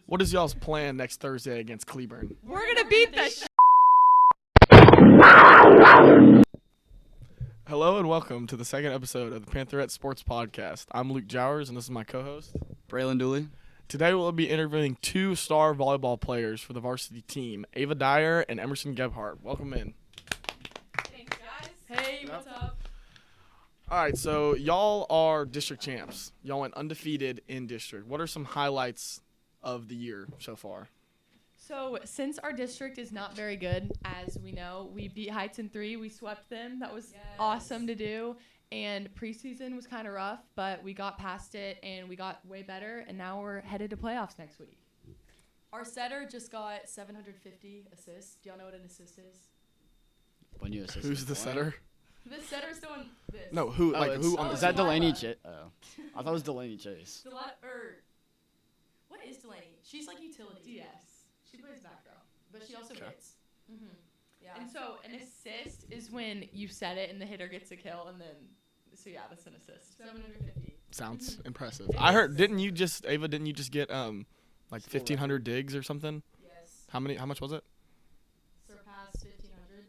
What is y'all's plan next Thursday against Cleburne? We're going to beat the Hello and welcome to the second episode of the Pantherette Sports Podcast. I'm Luke Jowers, and this is my co-host, Braylen Dooley. Today we'll be interviewing two star volleyball players for the varsity team, Ava Dyer and Emerson Gebhardt. Welcome in. Thanks, guys. Hey, what's up? All right, so y'all are district champs. Y'all went undefeated in district. What are some highlights of the year so far? So, since our district is not very good, as we know, we beat Heights in 3. We swept them. That was awesome to do. And preseason was kind of rough, but we got past it, and we got way better, and now we're headed to playoffs next week. Our setter just got 750 assists. Do y'all know what an assist is? When you assist Who's the setter? The setter's doing this. No, who? Who on the is that team? Delaney Chase? Oh, I thought it was Delaney Chase. What is Delaney? She's like utility. Yes. She plays back row. But she also hits. Mm-hmm. Yeah. And so an assist is when you set it and the hitter gets a kill, and then, so yeah, that's an assist. 750. Sounds impressive. I heard, Ava, didn't you just get like 1,500 digs or something? Yes. How much was it? Surpassed 1,500.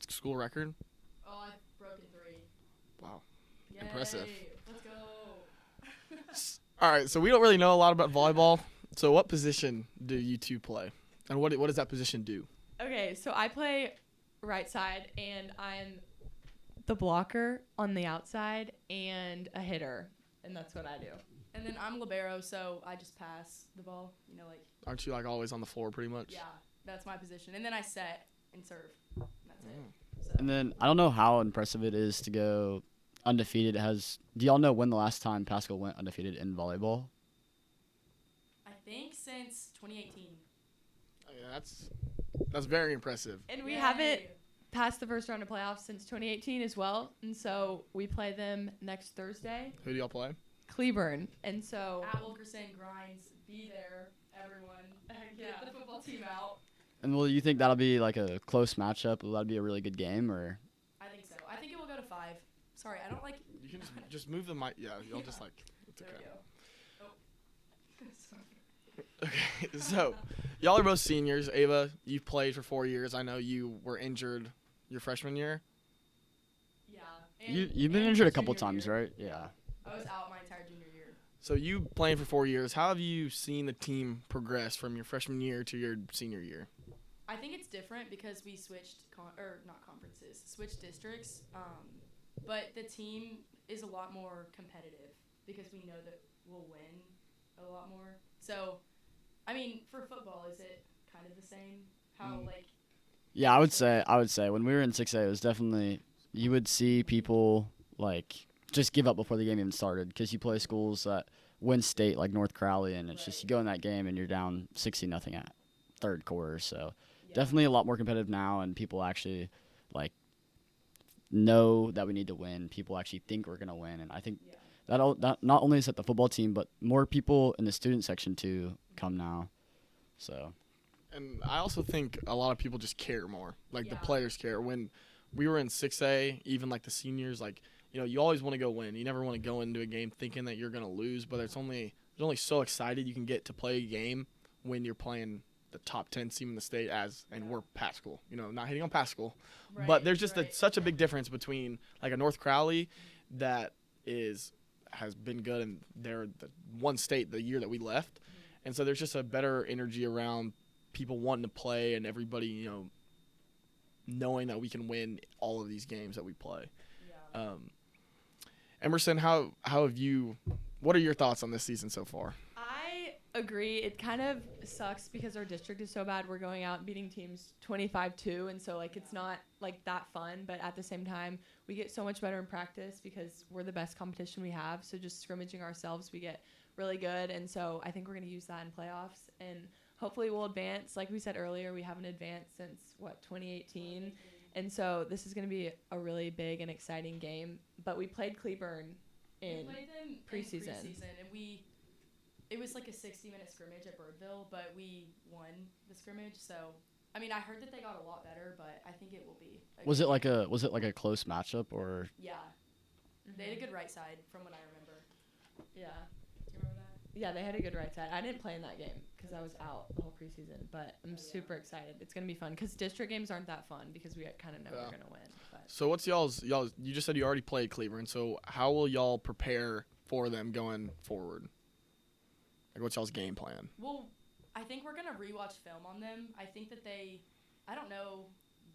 School record? Oh, I've broken 3. Wow. Yay. Impressive. Let's go. All right, so we don't really know a lot about volleyball. So what position do you two play? And what does that position do? Okay, so I play right side, and I'm the blocker on the outside and a hitter, and that's what I do. And then I'm libero, so I just pass the ball. You know, like. Aren't you like always on the floor pretty much? Yeah, that's my position. And then I set and serve. And that's it. So. And then I don't know how impressive it is to go undefeated. Do y'all know when the last time Paschal went undefeated in volleyball? I think since 2018. Yeah, that's very impressive. And we haven't passed the first round of playoffs since 2018 as well, and so we play them next Thursday. Who do y'all play? Cleburne, and so At Wilkerson, Grinds, be there, everyone. Get the football team out. And will you think that'll be like a close matchup? Will that be a really good game, or? I think so. I think it will go to 5. Sorry, I don't like. You can just move the mic. Yeah, y'all just like. It's There okay. we go. Sorry. Okay, so y'all are both seniors. Ava, you've played for 4 years. I know you were injured your freshman year. Yeah. You've been injured a couple times, year. right? Yeah. I was out my entire junior year. So you playing for 4 years. How have you seen the team progress from your freshman year to your senior year? I think it's different because we switched switched districts. But the team is a lot more competitive because we know that we'll win a lot more. So, I mean, for football, is it kind of the same? How Yeah, I would say when we were in 6A, it was definitely you would see people like just give up before the game even started because you play schools that win state like North Crowley, and it's just you go in that game and you're down 60-0 at third quarter. So definitely a lot more competitive now, and people actually like know that we need to win. People actually think we're gonna win, and I think that not only is at the football team, but more people in the student section too come now. So. And I also think a lot of people just care more. Like the players care. When we were in 6A, even like the seniors, like, you know, you always want to go win. You never want to go into a game thinking that you're going to lose, but there's only so excited you can get to play a game when you're playing the top 10 team in the state and we're Paschal. You know, not hating on Paschal, but there's just such a big difference between like a North Crowley that has been good, and they're the one state the year that we left. And so there's just a better energy around people wanting to play and everybody, you know, knowing that we can win all of these games that we play. Yeah. Emerson, what are your thoughts on this season so far? I agree. It kind of sucks because our district is so bad. We're going out and beating teams 25-2, and so like it's not like that fun, but at the same time we get so much better in practice because we're the best competition we have. So just scrimmaging ourselves, we get really good, and so I think we're going to use that in playoffs, and hopefully we'll advance. Like we said earlier, we haven't advanced since 2018, and so this is going to be a really big and exciting game. But we played Cleburne in preseason, and it was like a 60-minute scrimmage at Birdville, but we won the scrimmage. So, I mean, I heard that they got a lot better, but I think it will be. Was it like a close matchup or? Yeah, they had a good right side from what I remember. Yeah. Do you remember Yeah, they had a good right side. I didn't play in that game because I was out the whole preseason, but I'm super excited. It's going to be fun because district games aren't that fun because we kind of know we're going to win. But. So what's y'all's you just said you already played Cleveland, so how will y'all prepare for them going forward? Like, what's y'all's game plan? Well, I think we're going to rewatch film on them. I think that I don't know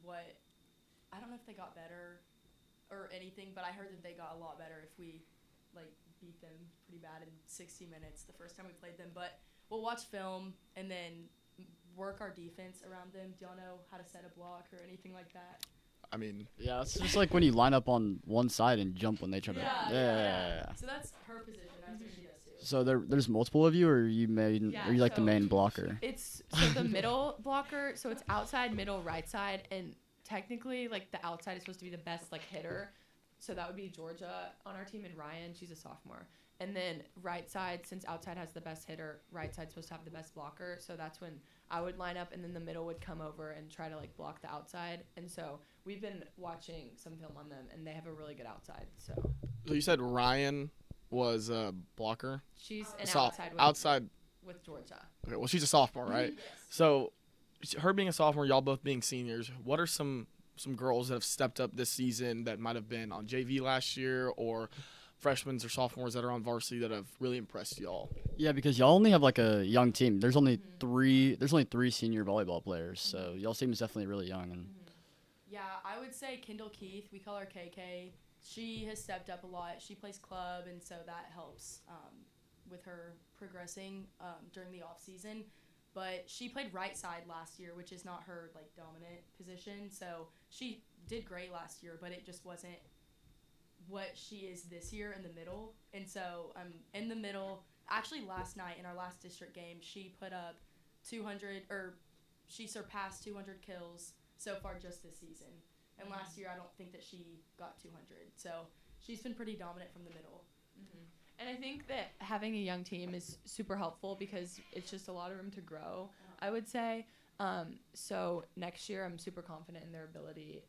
if they got better or anything, but I heard that they got a lot better if we, beat them pretty bad in 60 minutes the first time we played them. But we'll watch film and then work our defense around them. Do y'all know how to set a block or anything like that? I mean, Yeah, it's just like when you line up on one side and jump when they try to. Yeah. So that's her position. That's what she does too. So there's multiple of you, or are you the main blocker? It's the middle blocker. So it's outside, middle, right side, and technically the outside is supposed to be the best hitter. So that would be Georgia on our team and Ryan. She's a sophomore. And then right side, since outside has the best hitter, right side's supposed to have the best blocker. So that's when I would line up, and then the middle would come over and try to block the outside. And so we've been watching some film on them, and they have a really good outside. So you said Ryan was a blocker? She's an outside with Georgia. Okay, well, she's a sophomore, right? Yes. So her being a sophomore, y'all both being seniors, what are some girls that have stepped up this season that might have been on JV last year, or freshmen or sophomores that are on varsity that have really impressed y'all? Yeah, because y'all only have a young team. There's only three senior volleyball players, so y'all's team is definitely really young. And yeah, I would say Kendall Keith. We call her KK. She has stepped up a lot. She plays club, and so that helps with her progressing during the off season. But she played right side last year, which is not her dominant position. So she did great last year, but it just wasn't what she is this year in the middle. And so in the middle. Actually, last night in our last district game, she put up 200, or she surpassed 200 kills so far just this season. And last year, I don't think that she got 200. So she's been pretty dominant from the middle. Mm-hmm. And I think that having a young team is super helpful because it's just a lot of room to grow, I would say. So next year, I'm super confident in their ability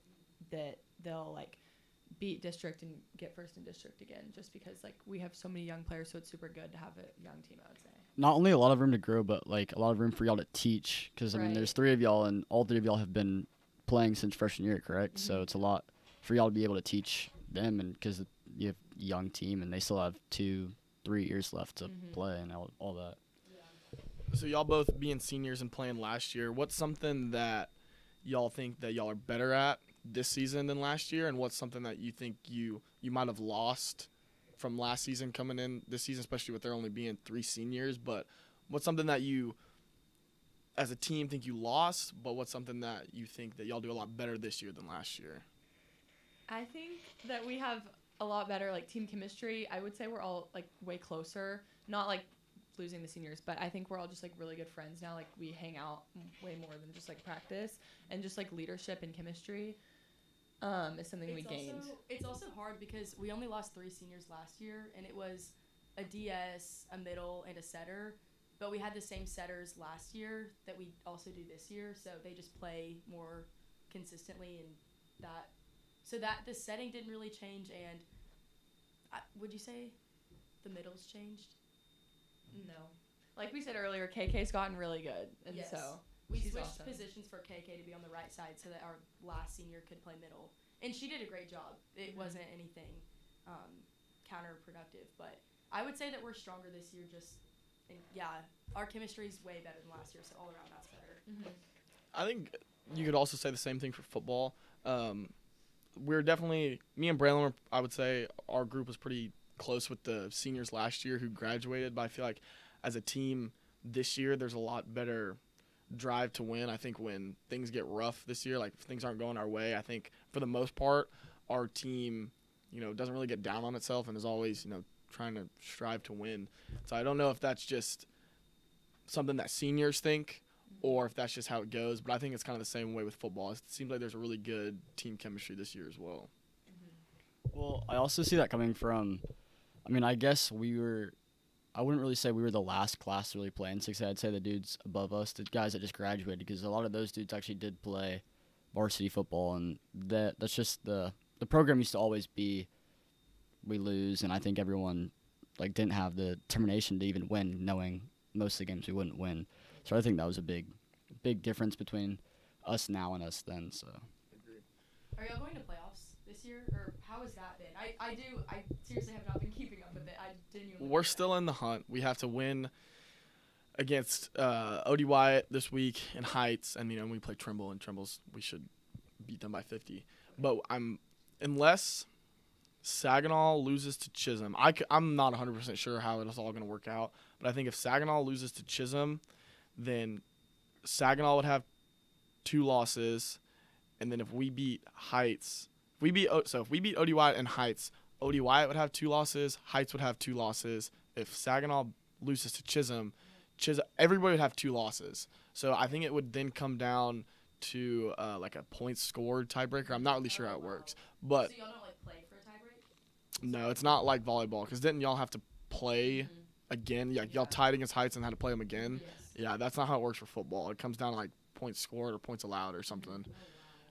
that they'll beat district and get first in district again, just because we have so many young players, so it's super good to have a young team, I would say. Not only a lot of room to grow, but a lot of room for y'all to teach, because I mean there's 3 of y'all, and all 3 of y'all have been playing since freshman year, correct? Mm-hmm. So it's a lot for y'all to be able to teach them, and because you have a young team and they still have 2-3 years left to play and all that. Yeah. So y'all both being seniors and playing last year, what's something that y'all think that y'all are better at this season than last year, and what's something that you think you might have lost from last season coming in this season, especially with there only being 3 seniors? But what's something that you as a team think you lost, but what's something that you think that y'all do a lot better this year than last year? I think that we have a lot better team chemistry. I would say we're all way closer, not losing the seniors, but I think we're all just really good friends now. We hang out way more than just practice, and just leadership and chemistry is something we gained. It's also hard because we only lost 3 seniors last year, and it was a DS, a middle, and a setter. But we had the same setters last year that we also do this year, so they just play more consistently, and that the setting didn't really change. And would you say the middles changed? No. Like we said earlier, KK's gotten really good, and yes. so we she's switched awesome. positions for KK to be on the right side so that our last senior could play middle, and she did a great job. It wasn't anything counterproductive, but I would say that we're stronger this year. Our chemistry is way better than last year, so all around that's better. Mm-hmm. I think you could also say the same thing for football. We're definitely, me and Braylen, I would say our group was pretty close with the seniors last year who graduated, but I feel like as a team this year, there's a lot better drive to win. I think when things get rough this year, if things aren't going our way, I think for the most part, our team, doesn't really get down on itself and is always, trying to strive to win. So I don't know if that's just something that seniors think or if that's just how it goes, but I think it's kind of the same way with football. It seems like there's a really good team chemistry this year as well. Well, I also see that coming from, I guess I wouldn't really say we were the last class to really play in 6A. I'd say the dudes above us, the guys that just graduated, because a lot of those dudes actually did play varsity football, and that's just the program used to always be we lose, and I think everyone like didn't have the determination to even win, knowing most of the games we wouldn't win. So I think that was a big difference between us now and us then. So. Are y'all going to playoffs this year, or how has that been? I seriously have not been keeping up with it. I genuinely. We're still in the hunt. We have to win against OD Wyatt this week in Heights, and we play Trimble, and Trimble's we should beat them by 50. But unless Saginaw loses to Chisholm, I'm not 100% sure how it's all going to work out. But I think if Saginaw loses to Chisholm, then Saginaw would have 2 losses, and then if we beat Heights, if we beat OD Wyatt and Heights, OD Wyatt would have 2 losses, Heights would have 2 losses. If Saginaw loses to Chisholm, everybody would have 2 losses. So I think it would then come down to like a points scored tiebreaker. I'm not really sure how it works, but So y'all don't like play for a tiebreak? no, it's not like volleyball, because didn't y'all have to play again? Yeah, y'all tied against Heights and had to play them again. Yes. Yeah, that's not how it works for football. It comes down to like points scored or points allowed or something.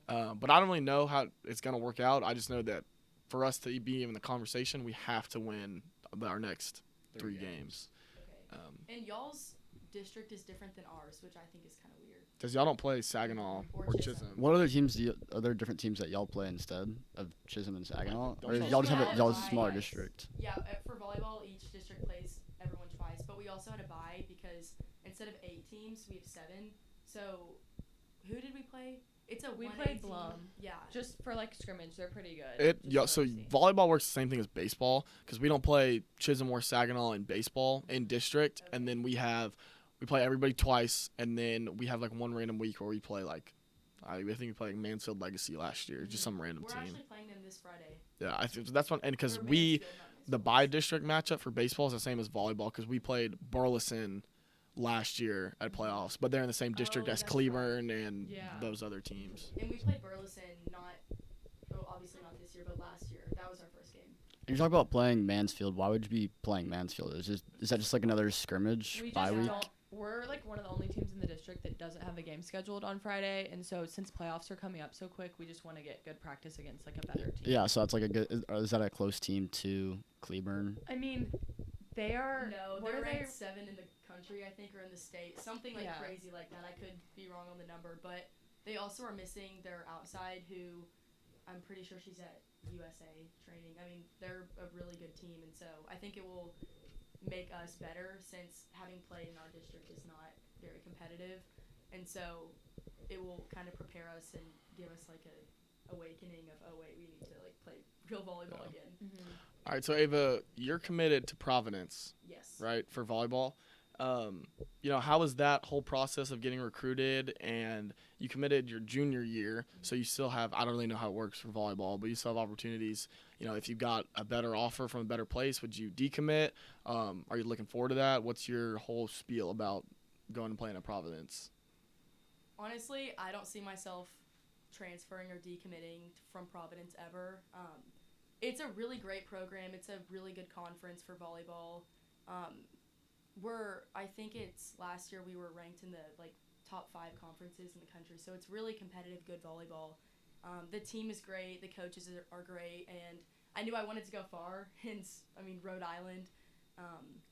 But I don't really know how it's gonna work out. I just know that for us to be in the conversation, we have to win our next 3 games. Okay. And y'all's district is different than ours, which I think is kind of weird. Because y'all don't play Saginaw or Chisholm. What other teams are there different teams that y'all play instead of Chisholm and Saginaw? Or Don't y'all just have We had y'all just a a smaller bye. district? Yeah, for volleyball, each district plays everyone twice, but we also had a bye because instead of 8 teams, we have 7. So, who did we play? It's a We 1A played team. Blum. Yeah. Just for like scrimmage, they're pretty good. So volleyball works the same thing as baseball, because we don't play Chisholm or Saginaw in baseball in district, and then we play everybody twice, and then we have like one random week where we play like I think we played like Mansfield Legacy last year, just some random We're team. actually playing them this Friday. Yeah, I think that's one, and because Or the Mansfield, not Mansfield. bi-district matchup for baseball is the same as volleyball, because we played Burleson last year at playoffs, but they're in the same district as that's Cleburne and Yeah. those other teams. And we played Burleson, obviously not this year, but last year. That was our first game. And you talk about playing Mansfield. Why would you be playing Mansfield? Is that just like another scrimmage We bye just week? don't. We're like one of the only teams in the district that doesn't have a game scheduled on Friday, and so since playoffs are coming up so quick, we just want to get good practice against like a better team. Yeah, so that's like a good. Is that a close team to Cleburne? I mean, they are. No, what they're are ranked 7 in the country, I think, or in the state. Something like Yeah. crazy like that. I could be wrong on the number, but they also are missing their outside, who I'm pretty sure she's at USA training. I mean, they're a really good team, and so I think it will make us better, since having played in our district is not very competitive, and so it will kind of prepare us and give us like a awakening of, oh wait, we need to like play real volleyball again. Mm-hmm. All right, so Ava, you're committed to Providence, Yes. right, for volleyball. How was that whole process of getting recruited? And you committed your junior year, so you still have, I don't really know how it works for volleyball, but you still have opportunities. If you got a better offer from a better place, would you decommit? Are you looking forward to that? What's your whole spiel about going and playing at Providence? Honestly, I don't see myself transferring or decommitting from Providence ever. It's a really great program. It's a really good conference for volleyball. I think it's last year we were ranked in the top 5 conferences in the country. So it's really competitive, good volleyball. The team is great. The coaches are great, and I knew I wanted to go far. Hence, Rhode Island.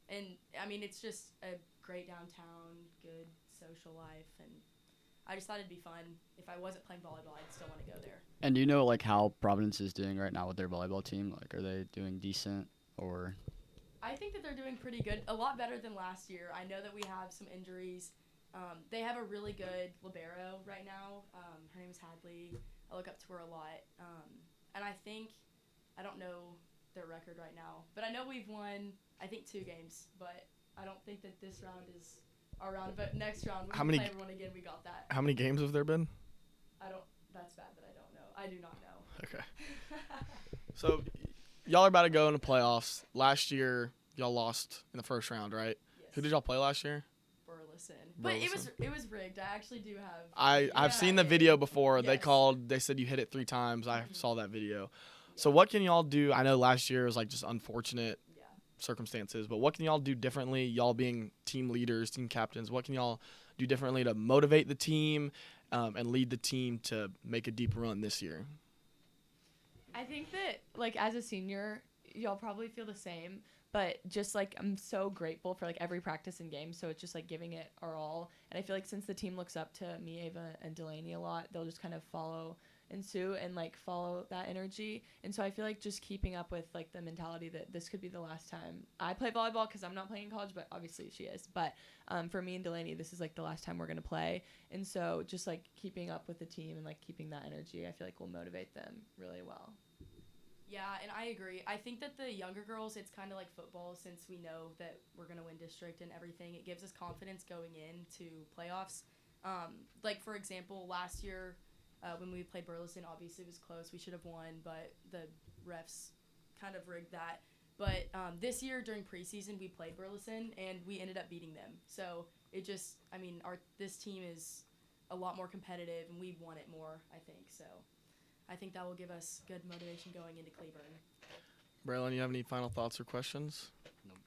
It's just a great downtown, good social life, and I just thought it'd be fun. If I wasn't playing volleyball, I'd still want to go there. And do you know how Providence is doing right now with their volleyball team? Are they doing decent or? I think that they're doing pretty good, a lot better than last year. I know that we have some injuries. They have a really good libero right now. Her name is Hadley. I look up to her a lot. And I don't know their record right now, but I know we've won, 2 games, but I don't think that this round is our round. But next round, when we play everyone again, we got that. How many games have there been? That's bad that I don't know. I do not know. Okay. So y'all are about to go into playoffs. Last year, y'all lost in the first round, right? Yes. Who did y'all play last year? Burleson. But Burleson. it was rigged. I actually do have. I've seen the video before. Yes. They said you hit it 3 times. I Mhm. saw that video. Yeah. So what can y'all do? I know last year was just unfortunate Yeah. circumstances, but what can y'all do differently? Y'all being team leaders, team captains, what can y'all do differently to motivate the team and lead the team to make a deep run this year? I think that as a senior, y'all probably feel the same, But just like I'm so grateful for like every practice and game, so it's just like giving it our all. And I feel like since the team looks up to me, Ava, and Delaney a lot, they'll just kind of follow and Sue and like follow that energy. And so I feel like just keeping up with like the mentality that this could be the last time I play volleyball, because I'm not playing in college, but obviously she is. But for me and Delaney, this is like the last time we're gonna play. And so just like keeping up with the team and like keeping that energy, I feel like will motivate them really well. Yeah, and I agree. I think that the younger girls, it's kind of like football, since we know that we're going to win district and everything. It gives us confidence going into playoffs. Like, for example, last year when we played Burleson, obviously it was close. We should have won, but the refs kind of rigged that. But this year during preseason, we played Burleson, and we ended up beating them. So it just, I mean, this team is a lot more competitive, and we want it more, I think. So I think that will give us good motivation going into Cleburne. Braylen, you have any final thoughts or questions? Nope.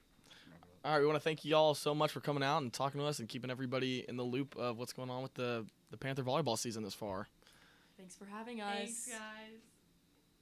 All right, we want to thank you all so much for coming out and talking to us and keeping everybody in the loop of what's going on with the Panther volleyball season this far. Thanks for having us. Thanks, guys.